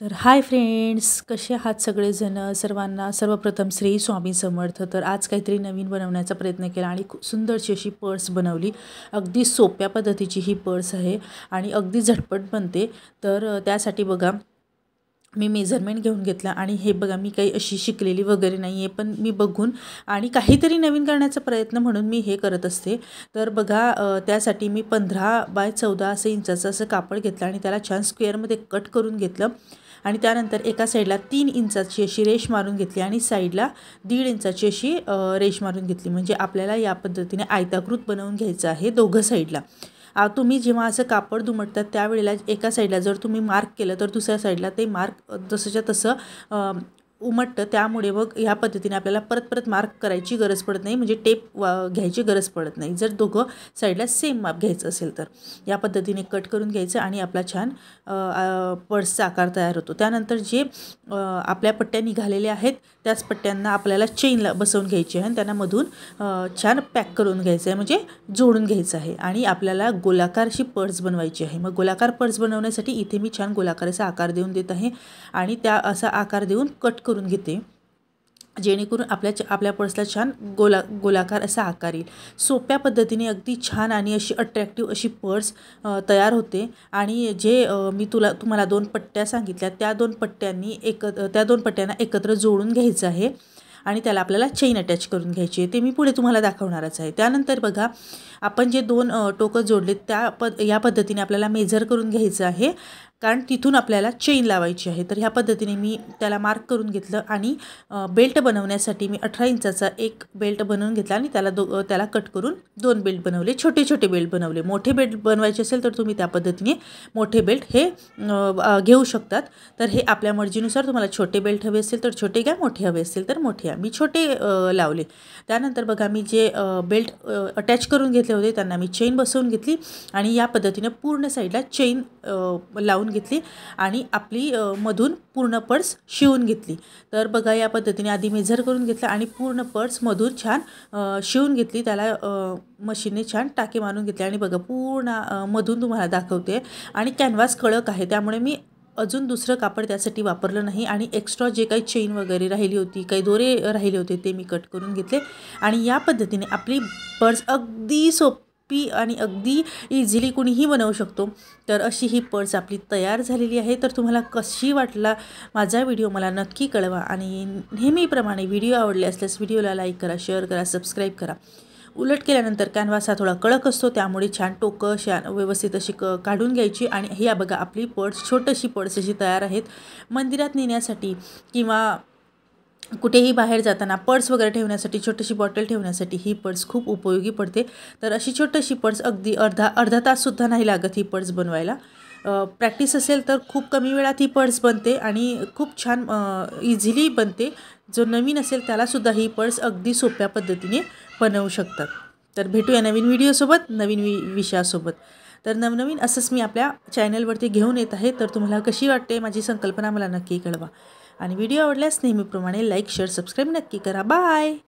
तर hi friends, कसे आहात सगळेजण? सर्वांना सर्वप्रथम श्री स्वामी समर्थ. तर आज काहीतरी नवीन बनवण्याचा प्रयत्न केला आणि खूप सुंदरशी अशी पर्स बनवली. अगदी सोप्या पद्धतीची ही पर्स आहे आणि अगदी झटपट बनते. तर त्यासाठी बघा मी मेजरमेंट घेऊन घेतला आणि हे बघा मी काही अशी शिकलेली वगैरे नाही आहे, पण मी बघून आणि काहीतरी नवीन करण्याचा प्रयत्न म्हणून मी हे करत असते. तर बघा त्यासाठी मी 15 बाय 14 असं इंचाचं असं कापड घेतलं आणि त्याला छान स्क्वेअरमध्ये कट करून घेतलं आणि त्यानंतर एका साईडला 3 इंचाची अशी रेष मारून घेतली आणि साईडला 1.5 इंचाची अशी रेष मारून घेतली. म्हणजे आपल्याला या पद्धतीने आयताकृत बनवून घ्यायचं आहे दोघं साईडला. तुम्ही जेव्हा असं कापड दुमटतात त्यावेळेला एका साईडला जर तुम्ही मार्क केलं तर दुसऱ्या साईडला ते मार्क जसंच्या तसं उमटतं. त्यामुळे मग ह्या पद्धतीने आपल्याला परत परत मार्क करायची गरज पडत नाही, म्हणजे टेप घ्यायची गरज पडत नाही जर दोघं साईडला सेम माप घ्यायचं असेल तर. या पद्धतीने कट करून घ्यायचं आणि आपला छान पर्सचा आकार तयार होतो. त्यानंतर जे आपल्या पट्ट्या निघालेल्या आहेत त्याच पट्ट्यांना आपल्याला चेनला बसवून घ्यायची आहे आणि त्यांना मधून छान पॅक करून घ्यायचं आहे, म्हणजे जोडून घ्यायचं आहे आणि आपल्याला गोलाकारशी पर्स बनवायची आहे. मग गोलाकार पर्स बनवण्यासाठी इथे मी छान गोलाकार असा आकार देऊन देत आहे आणि त्या असा आकार देऊन कट करून घेते, जेणेकरून आपल्या पर्सला छान गोलाकार असा आकार येईल. सोप्या पद्धतीने अगदी छान आणि अशी अट्रॅक्टिव्ह अशी पर्स तयार होते. आणि जे मी तुम्हाला 2 पट्ट्या सांगितल्या त्या 2 पट्ट्यांना एकत्र जोडून घ्यायचं आहे आणि त्याला आपल्याला चेन अटॅच करून घ्यायची आहे. ते मी पुढे तुम्हाला दाखवणारच आहे. त्यानंतर बघा आपण जे 2 टोकं जोडलेत या पद्धतीने आपल्याला मेजर करून घ्यायचं आहे, कारण तिथून आपल्याला चेन लावायची आहे. तर ह्या पद्धतीने मी त्याला मार्क करून घेतलं आणि बेल्ट बनवण्यासाठी मी 18 इंचाचा एक बेल्ट बनवून घेतला आणि त्याला कट करून 2 बेल्ट बनवले, छोटे छोटे बेल्ट बनवले. मोठे बेल्ट बनवायचे असेल तर तुम्ही त्या पद्धतीने मोठे बेल्ट हे घेऊ शकतात. तर हे आपल्या मर्जीनुसार, तुम्हाला छोटे बेल्ट हवे असेल तर छोटे घ्या, मोठे हवे असेल तर मोठे घ्या. मी छोटे लावले. त्यानंतर बघा मी जे बेल्ट अटॅच करून घेतले होते त्यांना मी चेन बसवून घेतली आणि या पद्धतीने पूर्ण साईडला चेन लावून घेतली आणि आपली मधून पूर्ण पर्स शिवून घेतली. तर बघा या पद्धतीने आधी मेजर करून घेतलं आणि पूर्ण पर्स मधून छान शिवून घेतली. त्याला मशीनने छान टाके मारून घेतले आणि बघा पूर्ण मधून तुम्हाला दाखवते. आणि कॅनव्हास कडक आहे त्यामुळे मी अजून दुसरं कापड त्यासाठी वापरलं नाही आणि एक्स्ट्रा जे काही चेन वगैरे राहिली होती, काही दोरे राहिले होते ते मी कट करून घेतले. आणि या पद्धतीने आपली पर्स अगदी सोपी आणि अगदी इझिली कुणीही बनवू शकतो. तर अशी ही पर्स आपली तयार झालेली आहे. तर तुम्हाला कशी वाटला माझा व्हिडिओ मला नक्की कळवा आणि नेहमीप्रमाणे व्हिडिओ आवडले असल्यास व्हिडिओला लाईक करा, शेअर करा, सबस्क्राईब करा. उलट केल्यानंतर कॅनव्हास हा थोडा कडक असतो त्यामुळे छान टोकं व्यवस्थित अशी काढून घ्यायची. आणि ही बघा आपली पर्स, छोटीशी पर्स अशी तयार आहेत. मंदिरात नेण्यासाठी किंवा कुठेही बाहेर जाताना पर्स वगैरे ठेवण्यासाठी, छोटीशी बॉटल ठेवण्यासाठी ही पर्स खूप उपयोगी पडते. तर अशी छोटीशी पर्स अगदी अर्धा ताससुद्धा नाही लागत ही पर्स बनवायला. प्रॅक्टिस असेल तर खूप कमी वेळात ही पर्स बनते आणि खूप छान इझिली बनते. जो नवीन असेल त्यालासुद्धा ही पर्स अगदी सोप्या पद्धतीने बनवू शकतात. तर भेटूया नवीन व्हिडिओसोबत, नवीन विषयासोबत. तर नवनवीन असंच मी आपल्या चॅनलवरती घेऊन येत आहे. तर तुम्हाला कशी वाटते माझी संकल्पना मला नक्की कळवा आणि व्हिडिओ आवडल्यास नेहमीप्रमाणे लाईक, शेअर, सबस्क्राईब नक्की करा. बाय.